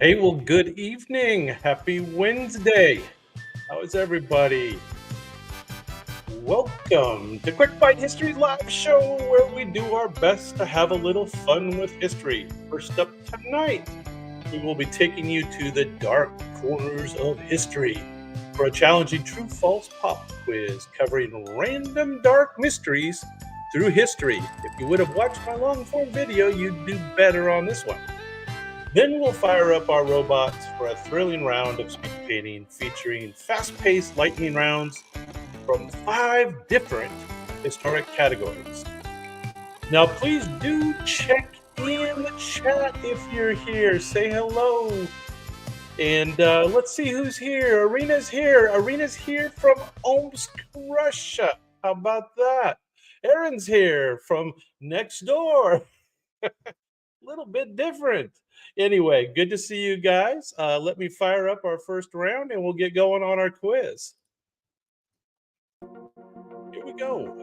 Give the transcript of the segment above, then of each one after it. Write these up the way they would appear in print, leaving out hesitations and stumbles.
Hey, well, good evening. Happy Wednesday. How is everybody? Welcome to Quick Bite History Live Show, where we do our best to have a little fun with history. First up tonight, we will be taking you to the dark corners of history for a challenging true-false pop quiz covering random dark mysteries through history. If you would have watched my long-form video, you'd do better on this one. Then we'll fire up our robots for a thrilling round of speed painting featuring fast-paced lightning rounds from 5 different historic categories. Now, please do check in the chat if you're here. Say hello. And let's see who's here. Arena's here. Arena's here from Omsk, Russia. How about that? Aaron's here from next door. Little bit different. Anyway, good to see you guys. Let me fire up our first round and we'll get going on our quiz. Here we go.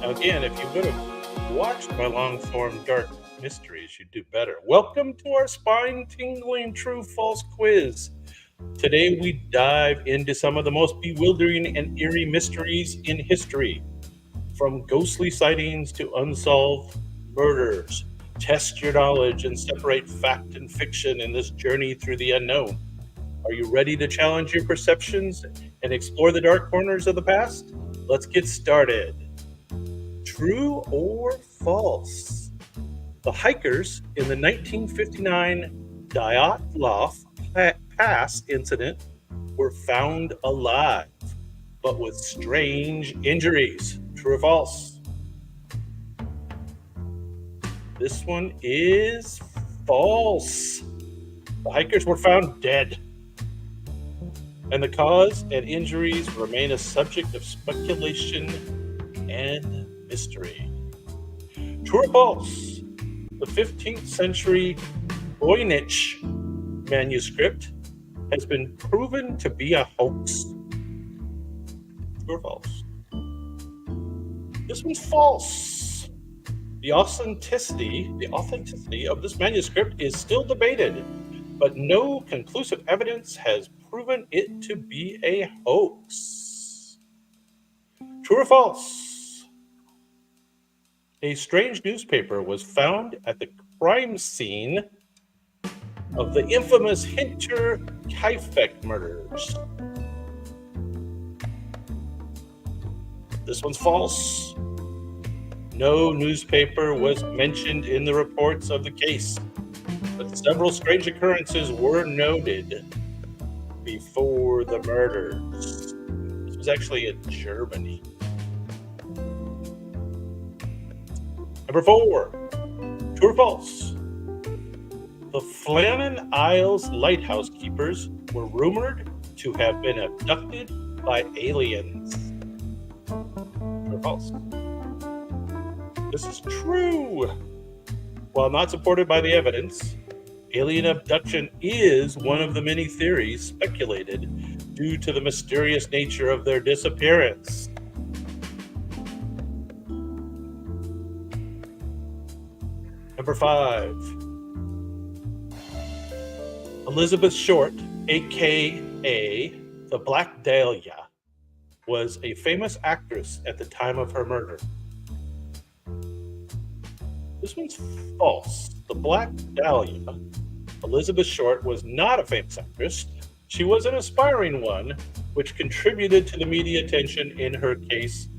Now, again, if you would have watched my long form Dark Mysteries, you'd do better. Welcome to our spine tingling true false quiz. Today, we dive into some of the most bewildering and eerie mysteries in history. From ghostly sightings to unsolved murders. Test your knowledge and separate fact and fiction in this journey through the unknown. Are you ready to challenge your perceptions and explore the dark corners of the past? Let's get started. True or false? The hikers in the 1959 Dyatlov Pass incident were found alive, but with strange injuries. True or false? This one is false. The hikers were found dead, and the cause and injuries remain a subject of speculation and mystery. True or false? The 15th century Voynich manuscript has been proven to be a hoax. True or false? This one's false. The authenticity of this manuscript is still debated, but no conclusive evidence has proven it to be a hoax. True or false? A strange newspaper was found at the crime scene of the infamous Hinter Kaifeck murders. This one's false. No newspaper was mentioned in the reports of the case, but several strange occurrences were noted before the murders. This was actually in Germany. Number 4, true or false? The Flannan Isles lighthouse keepers were rumored to have been abducted by aliens. True or false? This is true. While not supported by the evidence, alien abduction is one of the many theories speculated due to the mysterious nature of their disappearance. Number 5. Elizabeth Short, aka the Black Dahlia, was a famous actress at the time of her murder. This one's false. The Black Dahlia, Elizabeth Short, was not a famous actress. She was an aspiring one, which contributed to the media attention in her case.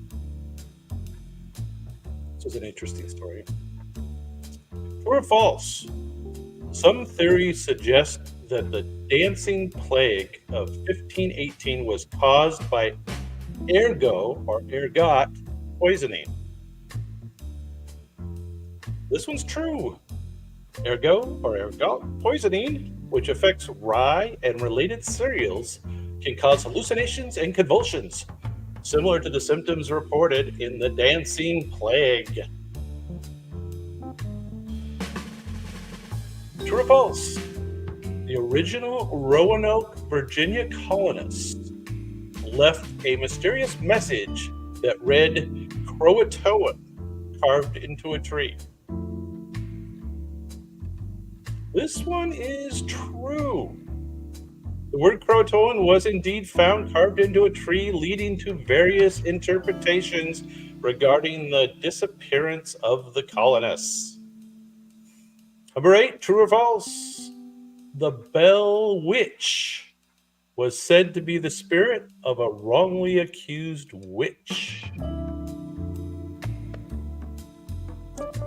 This is an interesting story. True or false? Some theories suggest that the dancing plague of 1518 was caused by ergot poisoning. This one's true. Ergot poisoning, which affects rye and related cereals, can cause hallucinations and convulsions, similar to the symptoms reported in the dancing plague. True or false? The original Roanoke, Virginia colonists left a mysterious message that read Croatoan carved into a tree? This one is true. The word Croatoan was indeed found carved into a tree, leading to various interpretations regarding the disappearance of the colonists. Number 8, true or false? The Bell Witch was said to be the spirit of a wrongly accused witch.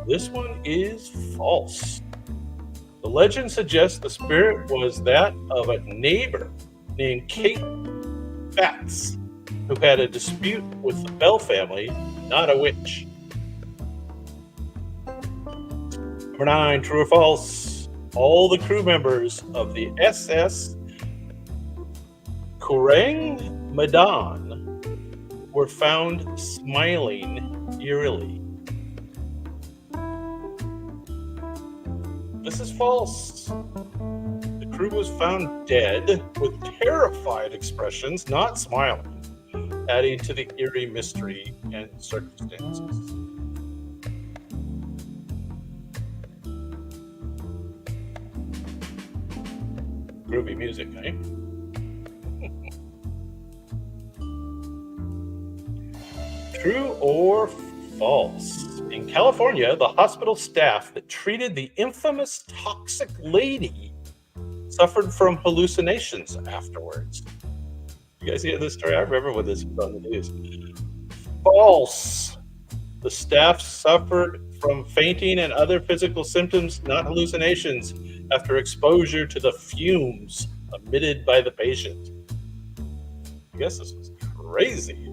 This one is false. The legend suggests the spirit was that of a neighbor named Kate Batts, who had a dispute with the Bell family, not a witch. Number 9, true or false? All the crew members of the SS Kurang Medan were found smiling eerily. This is false. The crew was found dead with terrified expressions, not smiling, adding to the eerie mystery and circumstances. Groovy music, eh? True or false? In California, the hospital staff that treated the infamous toxic lady suffered from hallucinations afterwards. You guys hear this story? I remember when this was on the news. False. The staff suffered from fainting and other physical symptoms, not hallucinations, after exposure to the fumes emitted by the patient. I guess this was crazy.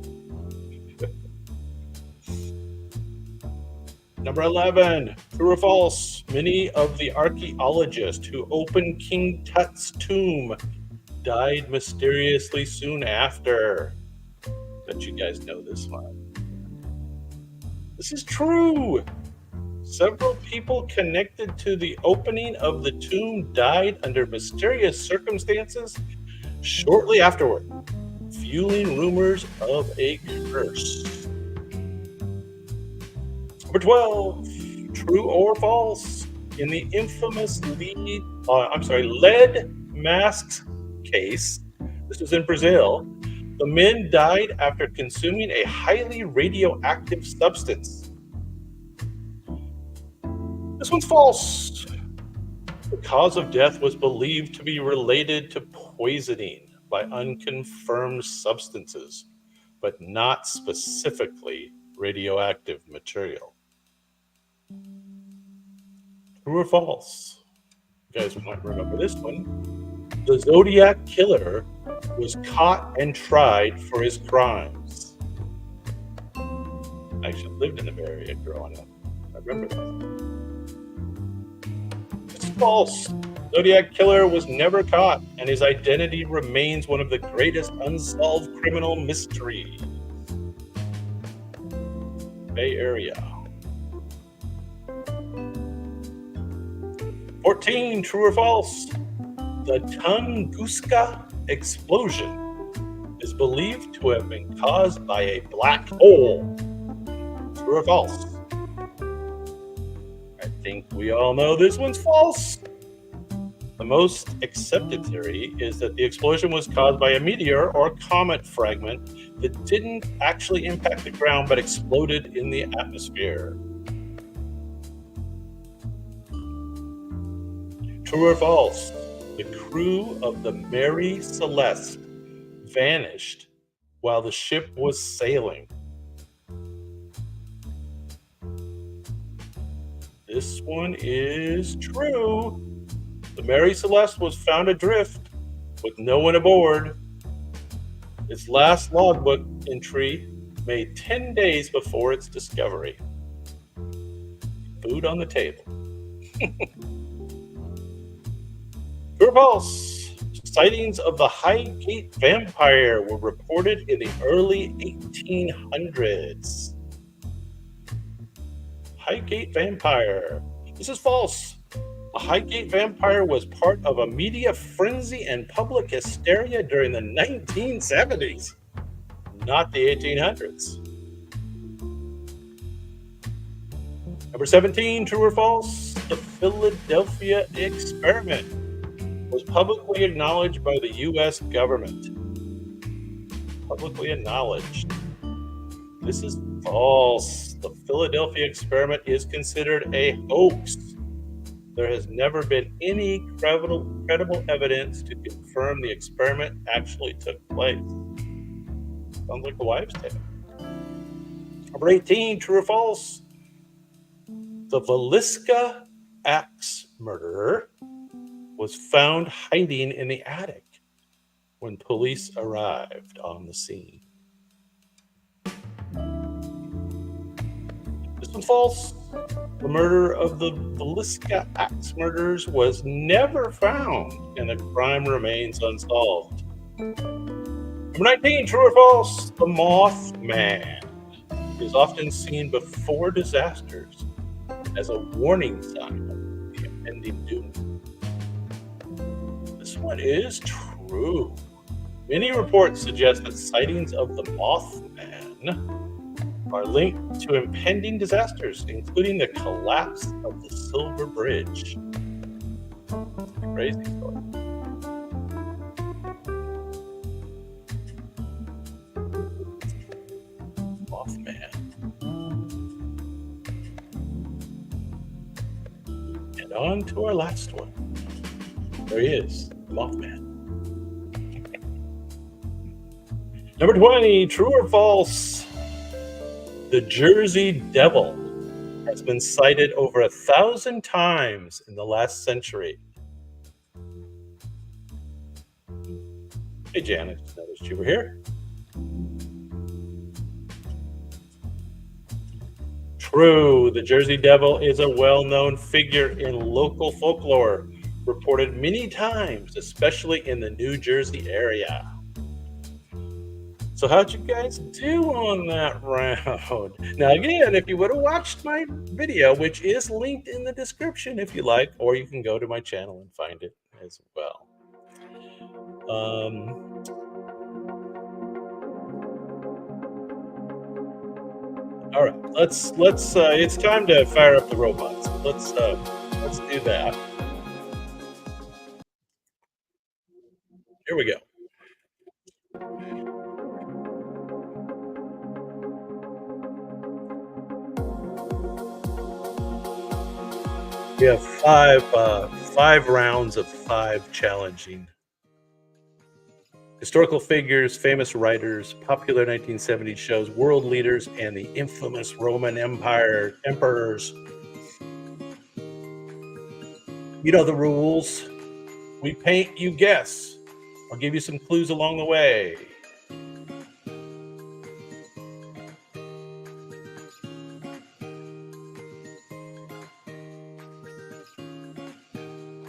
Number 11, true or false? Many of the archaeologists who opened King Tut's tomb died mysteriously soon after. Bet you guys know this one. This is true. Several people connected to the opening of the tomb died under mysterious circumstances shortly afterward, fueling rumors of a curse. Number 12, true or false? In the infamous lead masks case, this was in Brazil, the men died after consuming a highly radioactive substance. This one's false. The cause of death was believed to be related to poisoning by unconfirmed substances, but not specifically radioactive material. True or false? You guys might remember this one. The Zodiac Killer was caught and tried for his crimes. I actually lived in the Bay Area growing up. I remember that. It's false. Zodiac Killer was never caught, and his identity remains one of the greatest unsolved criminal mysteries. Bay Area. 14, true or false? The Tunguska explosion is believed to have been caused by a black hole. True or false? I think we all know this one's false. The most accepted theory is that the explosion was caused by a meteor or comet fragment that didn't actually impact the ground but exploded in the atmosphere. True or false? The crew of the Mary Celeste vanished while the ship was sailing. This one is true. The Mary Celeste was found adrift with no one aboard. Its last logbook entry made 10 days before its discovery. Food on the table. True or false? Sightings of the Highgate vampire were reported in the early 1800s. Highgate vampire. This is false. The Highgate vampire was part of a media frenzy and public hysteria during the 1970s, not the 1800s. Number 17, true or false? The Philadelphia experiment was publicly acknowledged by the U.S. government. Publicly acknowledged. This is false. The Philadelphia experiment is considered a hoax. There has never been any credible evidence to confirm the experiment actually took place. Sounds like a wives' tale. Number 18, true or false? The Villisca axe murderer was found hiding in the attic when police arrived on the scene. This one's false. The murder of the Villisca axe murderers was never found, and the crime remains unsolved. Number 19, true or false? The Mothman is often seen before disasters as a warning sign of the impending doom. This one is true. Many reports suggest that sightings of the Mothman are linked to impending disasters, including the collapse of the Silver Bridge. Crazy story. Mothman. And on to our last one. There he is, the Mothman. Number 20, true or false? The Jersey Devil has been sighted over 1,000 times in the last century. Hey, Janet, noticed you were here. True, the Jersey Devil is a well-known figure in local folklore, reported many times, especially in the New Jersey area. So how'd you guys do on that round? Now again, if you would have watched my video, which is linked in the description if you like, or you can go to my channel and find it as well. All right, let's it's time to fire up the robots. Let's do that. Here we go. We have five rounds of 5 challenging historical figures, famous writers, popular 1970s shows, world leaders, and the infamous Roman Empire emperors. You know the rules. We paint, you guess. I'll give you some clues along the way.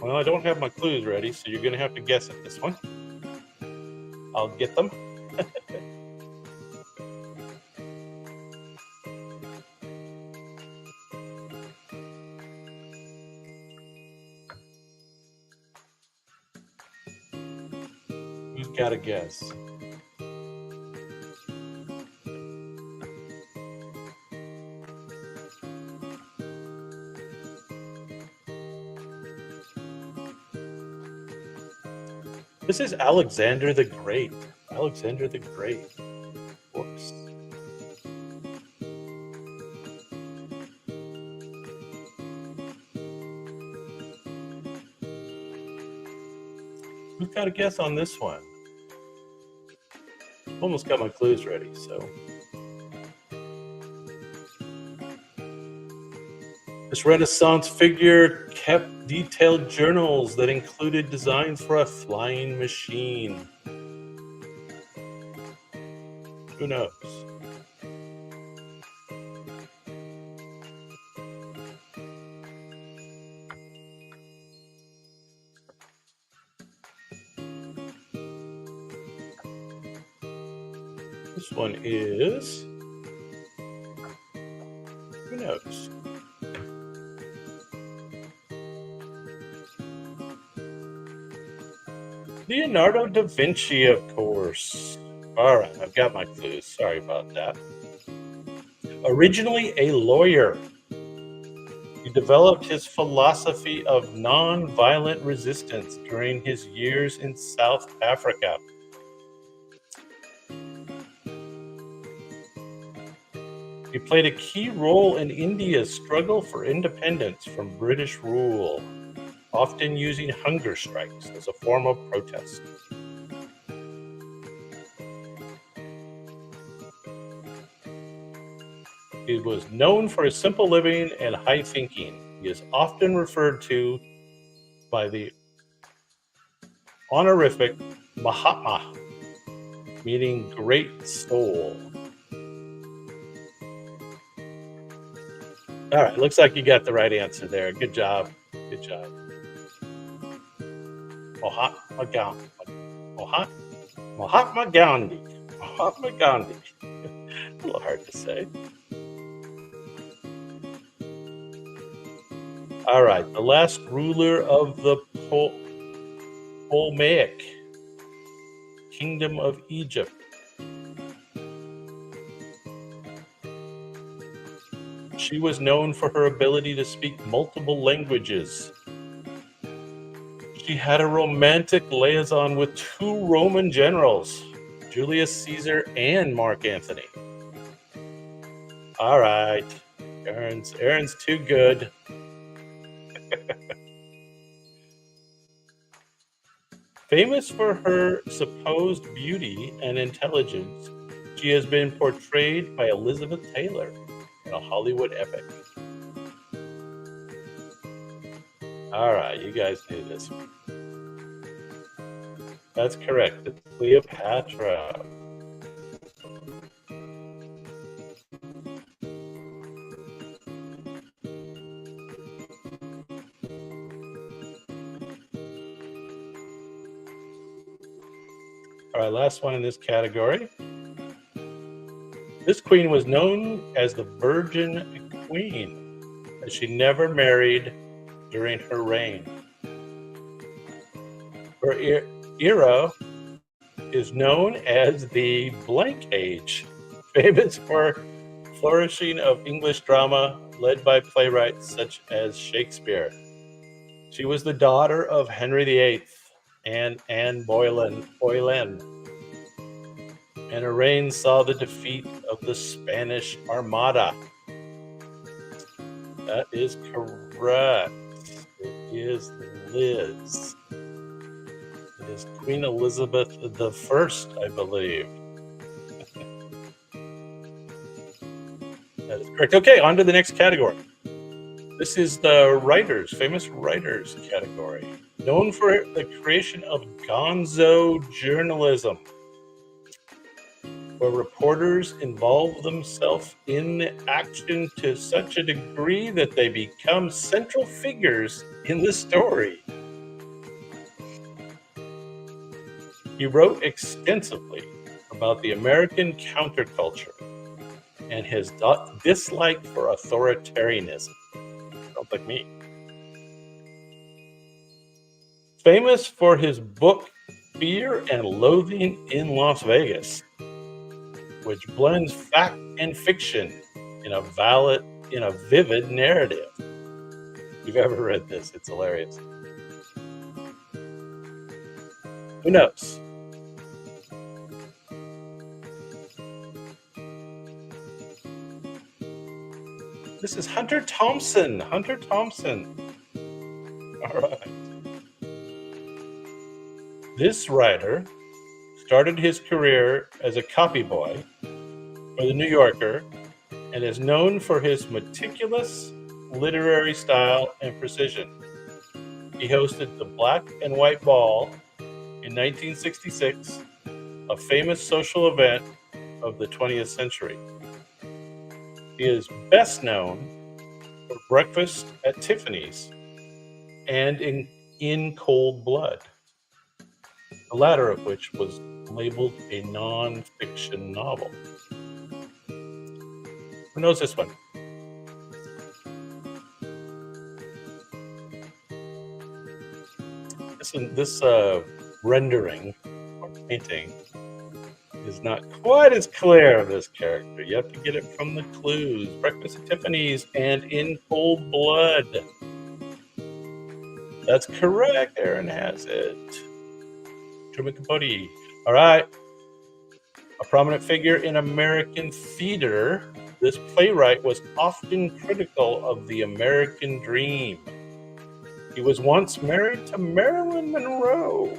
Well, I don't have my clues ready, so you're going to have to guess at this one. I'll get them. Who's got a guess? This is Alexander the Great. Alexander the Great, of course. Who's got a guess on this one? Almost got my clues ready, so. This Renaissance figure kept detailed journals that included designs for a flying machine. Who knows? This one is, who knows? Leonardo da Vinci, of course. All right, I've got my clues. Sorry about that. Originally a lawyer, He developed his philosophy of non-violent resistance during his years in South Africa. He played a key role in India's struggle for independence from British rule, often using hunger strikes as a form of protest. He was known for his simple living and high thinking. He is often referred to by the honorific Mahatma, meaning great soul. All right, looks like you got the right answer there. Good job. Good job. Mahatma Gandhi. Mahatma Gandhi. Mahatma Gandhi. A little hard to say. All right, the last ruler of the Ptolemaic Kingdom of Egypt. She was known for her ability to speak multiple languages. She had a romantic liaison with two Roman generals, Julius Caesar and Mark Antony. All right, Aaron's too good. Famous for her supposed beauty and intelligence, she has been portrayed by Elizabeth Taylor in a Hollywood epic. All right, you guys knew this one. That's correct. It's Cleopatra. All right, last one in this category. This queen was known as the Virgin Queen, as she never married during her reign. Her era is known as the Blank Age, famous for flourishing of English drama led by playwrights such as Shakespeare. She was the daughter of Henry VIII and Anne Boleyn, and her reign saw the defeat of the Spanish Armada. That is correct. It is Liz. It is Queen Elizabeth I, I believe. That is correct. Okay, on to the next category. This is the famous writers category, known for the creation of gonzo journalism, where reporters involve themselves in action to such a degree that they become central figures in the story. He wrote extensively about the American counterculture and his dislike for authoritarianism. Sounds like me. Famous for his book Fear and Loathing in Las Vegas, which blends fact and fiction in a vivid narrative. If you've ever read this, it's hilarious. Who knows? This is Hunter Thompson. Hunter Thompson. All right. This writer started his career as a copy boy for The New Yorker and is known for his meticulous literary style and precision. He hosted the Black and White Ball in 1966, a famous social event of the 20th century. He is best known for Breakfast at Tiffany's and in Cold Blood, the latter of which was labeled a non-fiction novel. Who knows this one? This rendering or painting is not quite as clear of this character. You have to get it from the clues. Breakfast at Tiffany's and In Cold Blood. That's correct. Aaron has it. Truman Capote. All right. A prominent figure in American theater, this playwright was often critical of the American dream. He was once married to Marilyn Monroe,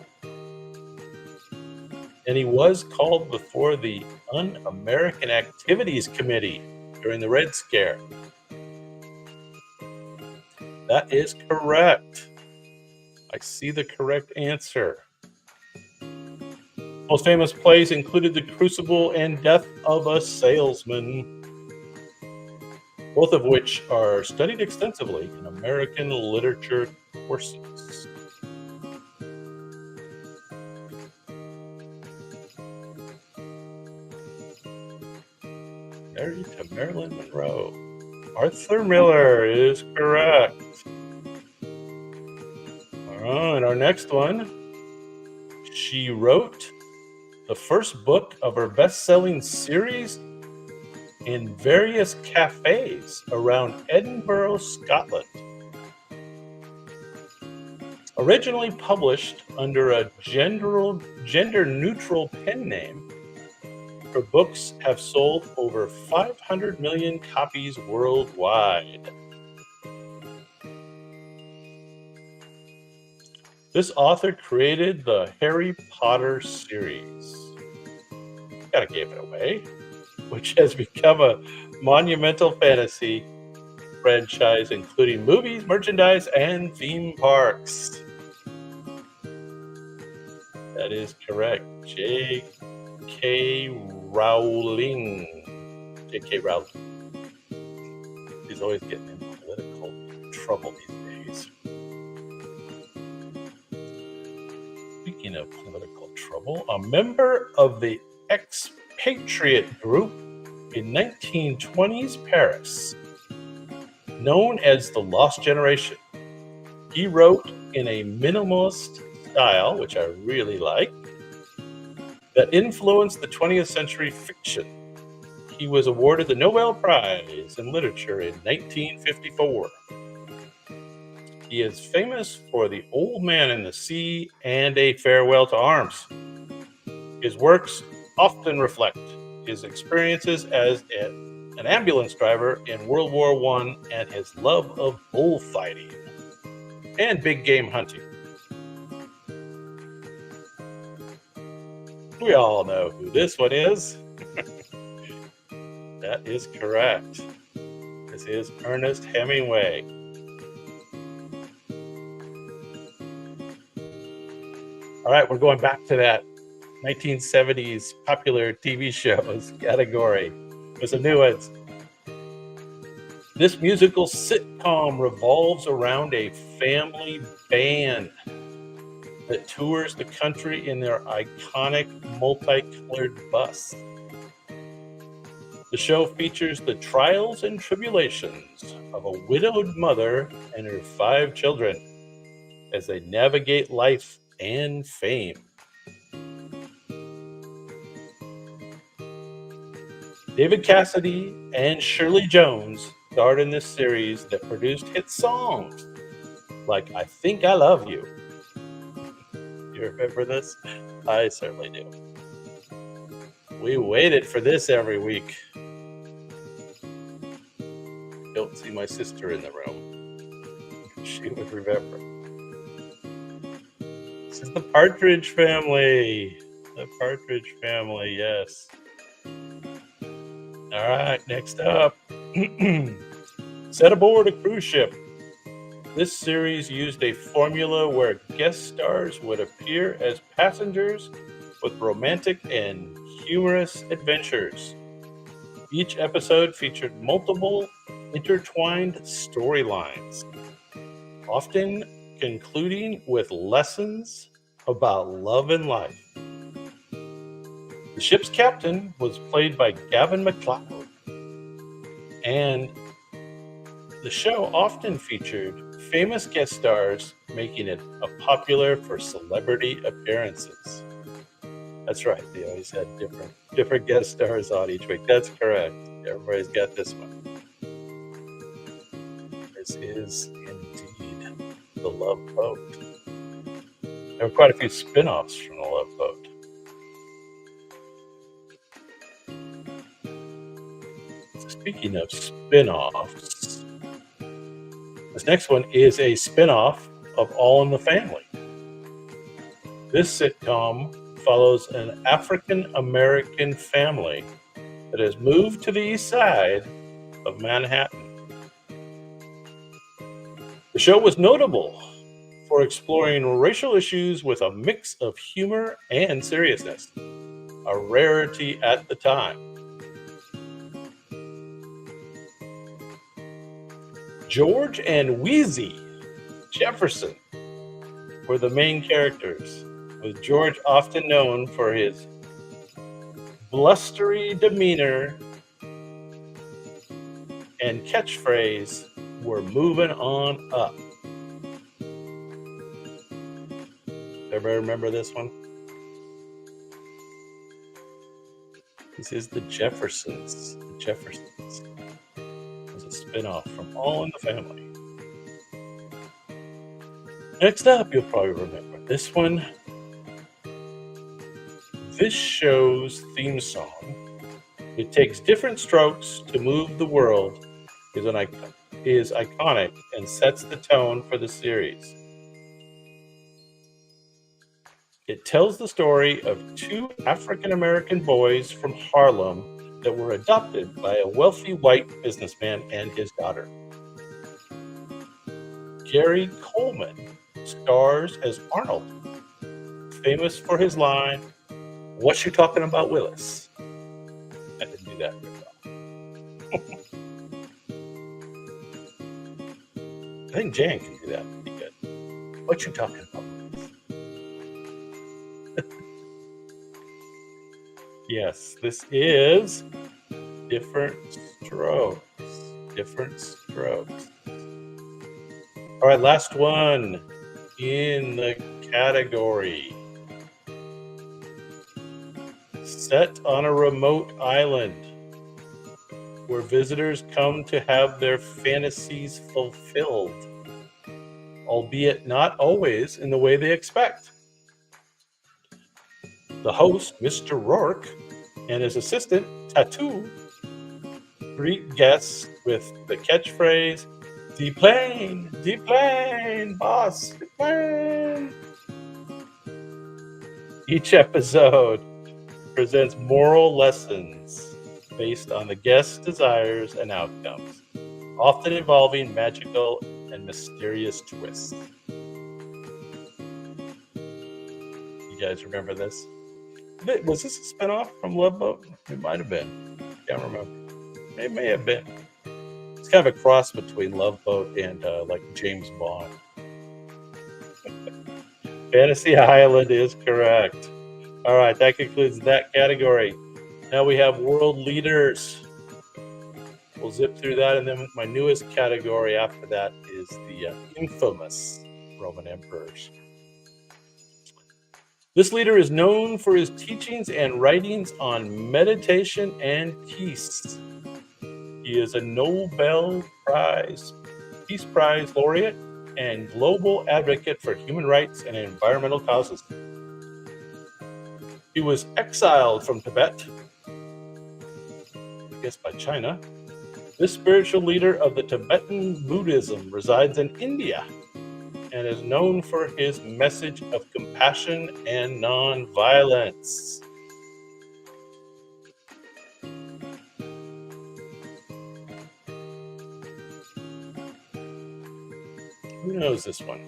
and he was called before the Un-American Activities Committee during the Red Scare. That is correct. I see the correct answer. Most famous plays included The Crucible and Death of a Salesman, both of which are studied extensively in American literature courses. Married to Marilyn Monroe. Arthur Miller is correct. All right, our next one. She wrote the first book of her best-selling series in various cafes around Edinburgh, Scotland. Originally published under a gender-neutral pen name, her books have sold over 500 million copies worldwide. This author created the Harry Potter series. Gotta give it away. Which has become a monumental fantasy franchise, including movies, merchandise, and theme parks. That is correct. J.K. Rowling. J.K. Rowling. He's always getting in political trouble these days. Speaking of political trouble, a member of the expatriate group in 1920s Paris, known as the Lost Generation. He wrote in a minimalist style, which I really like, that influenced the 20th century fiction. He was awarded the Nobel Prize in Literature in 1954. He is famous for The Old Man and the Sea and A Farewell to Arms. His works often reflect his experiences as an ambulance driver in World War I and his love of bullfighting and big game hunting. We all know who this one is. That is correct. This is Ernest Hemingway. All right, we're going back to that 1970s popular TV shows category with some new ones. This musical sitcom revolves around a family band that tours the country in their iconic multicolored bus. The show features the trials and tribulations of a widowed mother and her 5 children as they navigate life and fame. David Cassidy and Shirley Jones starred in this series that produced hit songs like I Think I Love You. You remember this? I certainly do. We waited for this every week. Don't see my sister in the room. She would remember. This is the Partridge Family. The Partridge Family, yes. All right, next up. Set aboard a cruise ship. This series used a formula where guest stars would appear as passengers with romantic and humorous adventures. Each episode featured multiple intertwined storylines, often concluding with lessons about love and life. The ship's captain was played by Gavin MacLeod, and the show often featured famous guest stars, making it popular for celebrity appearances. That's right. They always had different guest stars on each week. That's correct. Everybody's got this one. This is indeed The Love Boat. There were quite a few spin-offs from The Love Boat. Speaking of spin-offs, this next one is a spin-off of All in the Family. This sitcom follows an African-American family that has moved to the east side of Manhattan. The show was notable for exploring racial issues with a mix of humor and seriousness, a rarity at the time. George and Wheezy Jefferson were the main characters, with George often known for his blustery demeanor and catchphrase, "We're moving on up." Everybody remember this one? This is The Jeffersons. The Jeffersons was a spin-off from All in the Family. Next up, you'll probably remember this one. This show's theme song, "It Takes Different Strokes to Move the World," is iconic and sets the tone for the series. It tells the story of two African-American boys from Harlem that were adopted by a wealthy white businessman and his daughter. Gary Coleman stars as Arnold, famous for his line, "What you talking about, Willis?" I didn't do that very well. I think Jan can do that pretty good. "What you talking about, Willis?" Yes, this is Different Strokes. Different Strokes. All right, last one in the category. Set on a remote island where visitors come to have their fantasies fulfilled, albeit not always in the way they expect. The host, Mr. Rourke, and his assistant, Tattoo, greet guests with the catchphrase, "Deplane, boss, deplane." Each episode presents moral lessons based on the guest's desires and outcomes, often involving magical and mysterious twists. You guys remember this? Was this a spinoff from Love Boat? It might have been. Can't remember. It may have been. It's kind of a cross between Love Boat and like James Bond. Fantasy Island is correct. All right, that concludes that category. Now we have world leaders. We'll zip through that, and then my newest category after that is the infamous Roman emperors. This leader is known for his teachings and writings on meditation and peace. He is a Nobel Peace Prize laureate and global advocate for human rights and environmental causes. He was exiled from Tibet, I guess by China. This spiritual leader of the Tibetan Buddhism resides in India and is known for his message of compassion and non-violence. Who knows this one?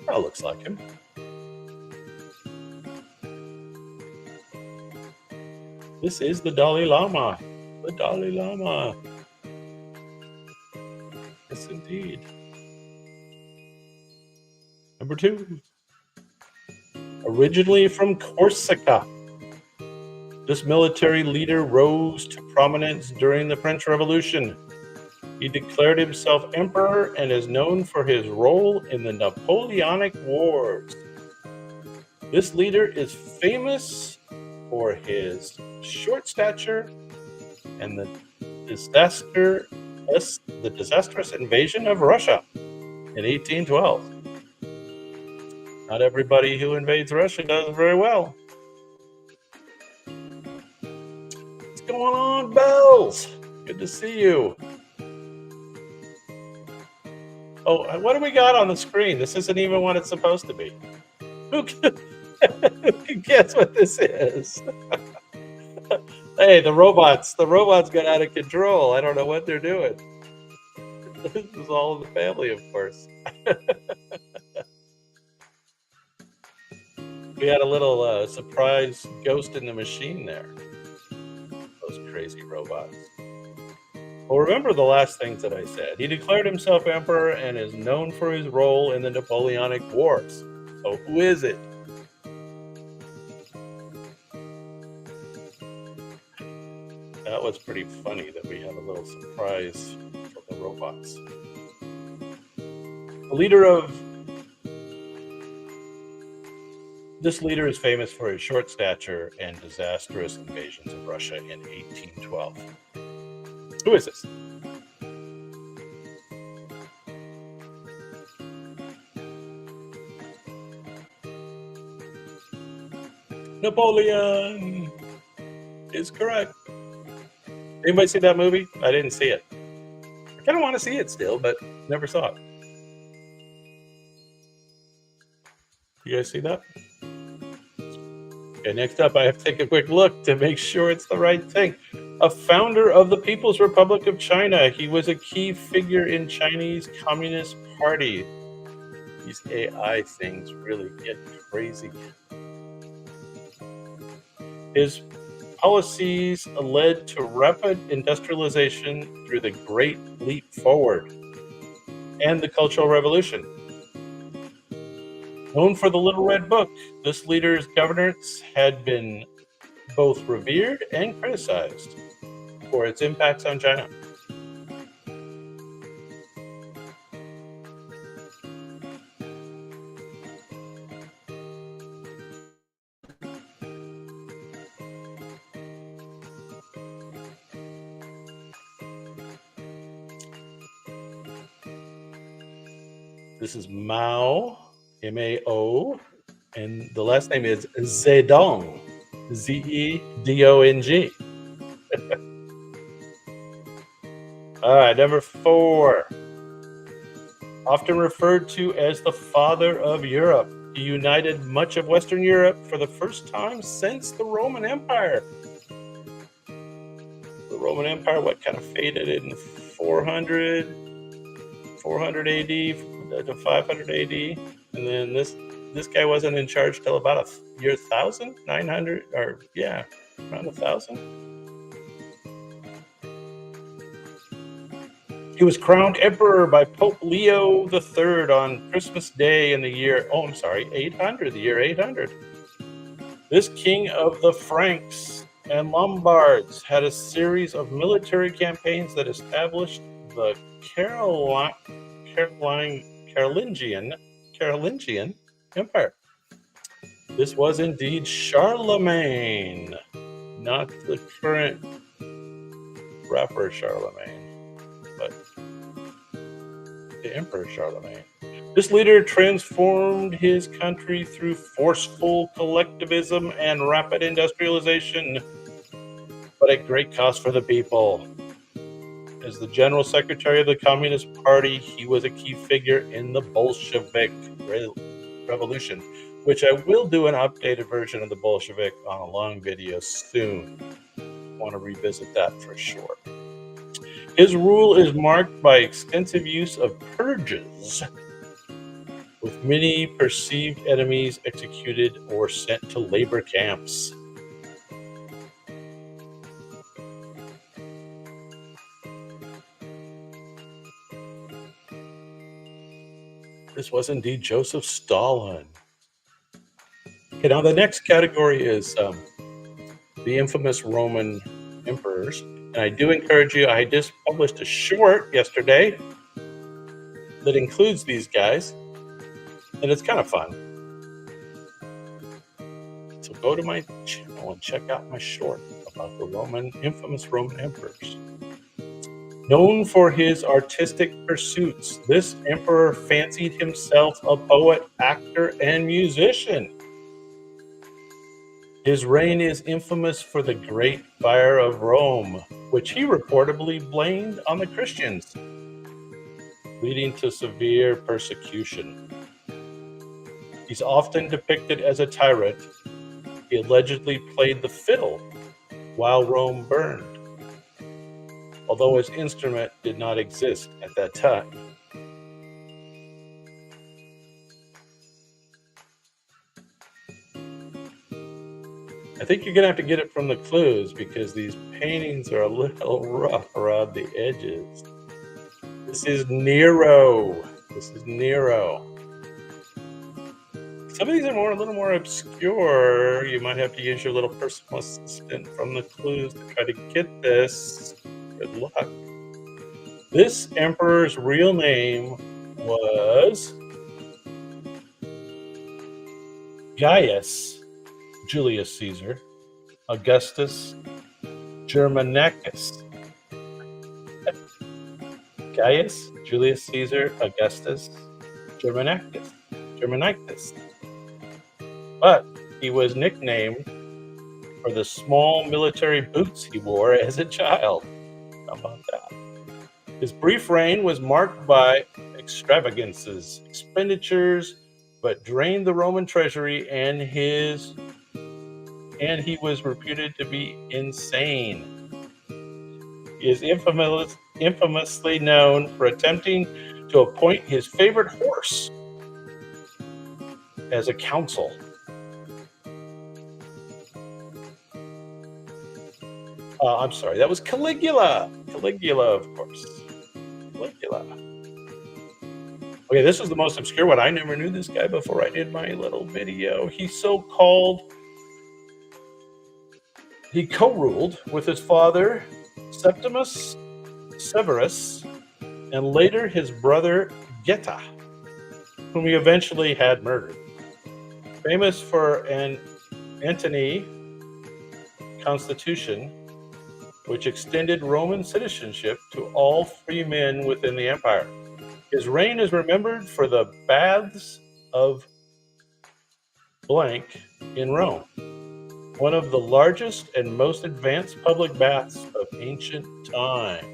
That looks like him. This is the Dalai Lama. The Dalai Lama. Yes, indeed. Number 2. Originally from Corsica, this military leader rose to prominence during the French Revolution. He declared himself emperor and is known for his role in the Napoleonic Wars. This leader is famous for his short stature and the disastrous invasion of Russia in 1812. Not everybody who invades Russia does very well. What's going on, Bells? Good to see you. Oh, what do we got on the screen? This isn't even what it's supposed to be. Who can guess what this is? Hey, the robots got out of control. I don't know what they're doing. This is all in the family, of course. We had a little surprise ghost in the machine there. Those crazy robots. Well, remember the last things that I said. He declared himself emperor and is known for his role in the Napoleonic Wars. So who is it? That was pretty funny that we had a little surprise for the robots. This leader is famous for his short stature and disastrous invasions of Russia in 1812. Who is this? Napoleon is correct. Anybody see that movie? I didn't see it. I kind of want to see it still, but never saw it. You guys see that? Okay, next up, I have to take a quick look to make sure it's the right thing. A founder of the People's Republic of China. He was a key figure in Chinese Communist Party. These AI things really get crazy. His policies led to rapid industrialization through the Great Leap Forward and the Cultural Revolution. Known for the Little Red Book, this leader's governance had been both revered and criticized for its impacts on China. This is Mao, M-A-O, and the last name is Zedong, Z-E-D-O-N-G. All right, number 4. Often referred to as the father of Europe, he united much of Western Europe for the first time since the Roman Empire. The Roman Empire, kind of faded in 400 AD to 500 AD, and then this guy wasn't in charge till about year 1900, or yeah, around 1000. He was crowned emperor by Pope Leo III on Christmas Day in the year 800, the year 800. This king of the Franks and Lombards had a series of military campaigns that established the Carolingian Empire. This was indeed Charlemagne, not the current rapper Charlemagne, but the Emperor Charlemagne. This leader transformed his country through forceful collectivism and rapid industrialization, but at great cost for the people. As the general secretary of the Communist Party, he was a key figure in the Bolshevik Revolution, which I will do an updated version of the Bolshevik on a long video soon. I want to revisit that for sure. His rule is marked by extensive use of purges, with many perceived enemies executed or sent to labor camps. This was indeed Joseph Stalin. Okay, now the next category is the infamous Roman emperors. And I do encourage you, I just published a short yesterday that includes these guys, and it's kind of fun. go to my channel and check out my short about the infamous Roman emperors. Known for his artistic pursuits, this emperor fancied himself a poet, actor, and musician. His reign is infamous for the Great Fire of Rome, which he reportedly blamed on the Christians, leading to severe persecution. He's often depicted as a tyrant. He allegedly played the fiddle while Rome burned, although his instrument did not exist at that time. I think you're going to have to get it from the clues because these paintings are a little rough around the edges. This is Nero. Some of these are a little more obscure. You might have to use your little personal assistant from the clues to try to get this. Good luck. This emperor's real name was Gaius Julius Caesar Augustus Germanicus. Gaius Julius Caesar Augustus Germanicus. But he was nicknamed for the small military boots he wore as a child. How about that? His brief reign was marked by extravagances, expenditures, but drained the Roman treasury, and he was reputed to be insane. He is infamously known for attempting to appoint his favorite horse as a consul. I'm sorry, that was Caligula. Caligula, of course. Caligula. Okay, this was the most obscure one. I never knew this guy before I did my little video. He co-ruled with his father, Septimus Severus, and later his brother Geta, whom he eventually had murdered. Famous for an Antony constitution, which extended Roman citizenship to all free men within the empire. His reign is remembered for the Baths of Blank in Rome, one of the largest and most advanced public baths of ancient times.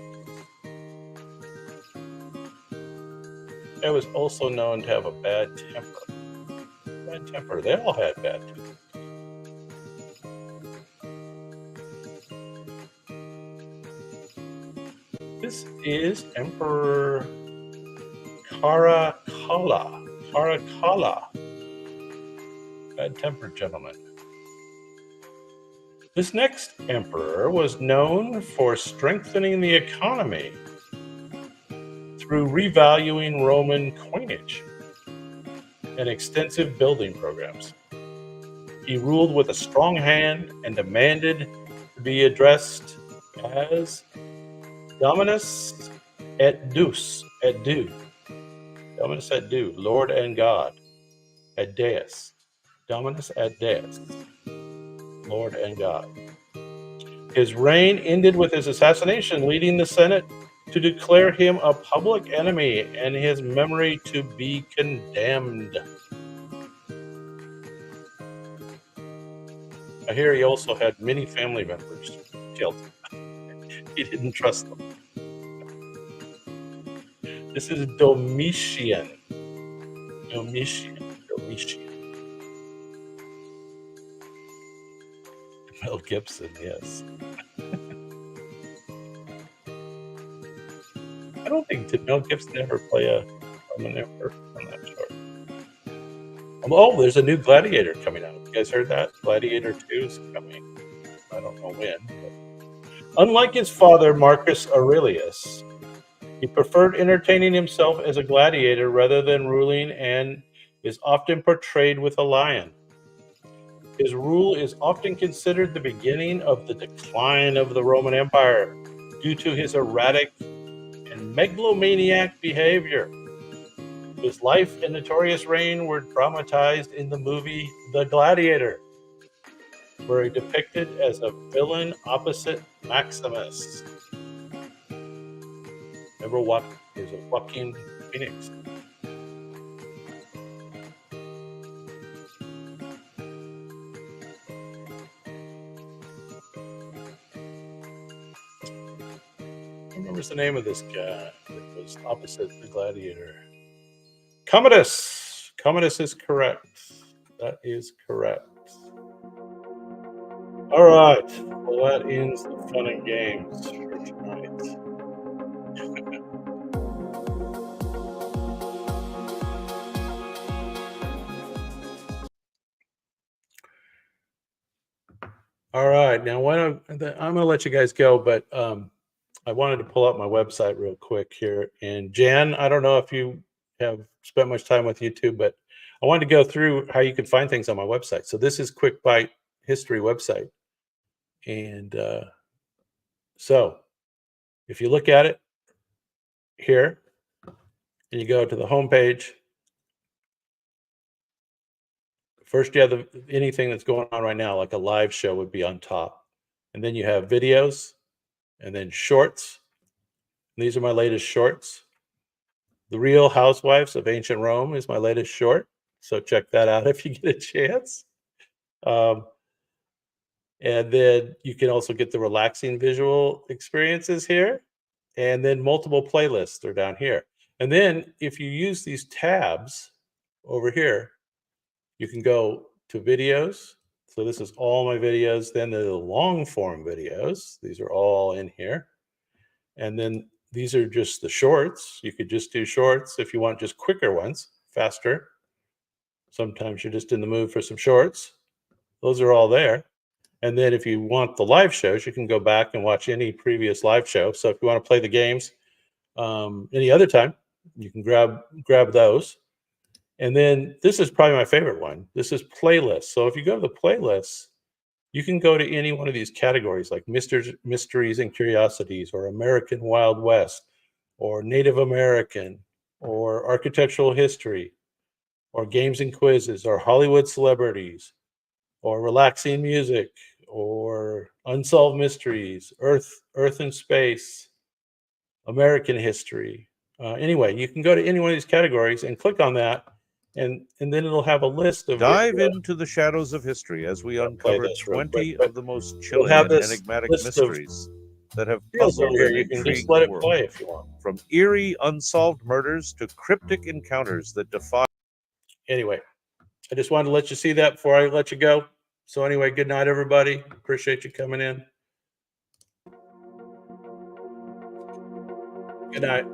It was also known to have a bad temper. They all had bad tempers. This is Emperor Caracalla. Bad-tempered gentleman. This next emperor was known for strengthening the economy through revaluing Roman coinage and extensive building programs. He ruled with a strong hand and demanded to be addressed as Dominus et Deus, Dominus et Deus, Lord and God, et Deus, Dominus et Deus, Lord and God. His reign ended with his assassination, leading the Senate to declare him a public enemy and his memory to be condemned. I hear he also had many family members killed. He didn't trust them. This is Domitian. Mel Gibson, yes. I don't think, did Mel Gibson ever play a Roman emperor? I'm not sure. Oh, there's a new Gladiator coming out. You guys heard that? Gladiator 2 is coming. I don't know when. But unlike his father, Marcus Aurelius, he preferred entertaining himself as a gladiator rather than ruling, and is often portrayed with a lion. His rule is often considered the beginning of the decline of the Roman Empire due to his erratic and megalomaniac behavior. His life and notorious reign were dramatized in the movie The Gladiator. where he depicted as a villain opposite Maximus. Remember what? There's a Joaquin Phoenix. What remembers the name of this guy that was opposite the gladiator? Commodus. Commodus is correct. That is correct. All right. Well, that ends the fun and games for tonight. All right. Now, I'm going to let you guys go, but I wanted to pull up my website real quick here. And Jan, I don't know if you have spent much time with YouTube, but I wanted to go through how you could find things on my website. So this is Quick Bite History website. And so if you look at it here, and you go to the home page, first you have anything that's going on right now, like a live show would be on top. And then you have videos, and then shorts. These are my latest shorts. The Real Housewives of Ancient Rome is my latest short. So check that out if you get a chance. And then you can also get the relaxing visual experiences here. And then multiple playlists are down here. And then if you use these tabs over here, you can go to videos. So this is all my videos. Then the long form videos. These are all in here. And then these are just the shorts. You could just do shorts if you want just quicker ones, faster. Sometimes you're just in the mood for some shorts. Those are all there. And then if you want the live shows, you can go back and watch any previous live show. So if you want to play the games any other time, you can grab those. And then this is probably my favorite one. This is playlists. So if you go to the playlists, you can go to any one of these categories like mysteries and curiosities, or American Wild West, or Native American, or architectural history, or games and quizzes, or Hollywood celebrities, or relaxing music, or unsolved mysteries, Earth and space, American history. Anyway, you can go to any one of these categories and click on that, and then it'll have a list of Dive into the shadows of history as we uncover 20 of the most chilling and enigmatic mysteries that have puzzled here. and You can intrigued just let the it world. play if you want. From eerie unsolved murders to cryptic encounters that defy. Anyway, I just wanted to let you see that before I let you go. So anyway, good night, everybody. Appreciate you coming in. Good night.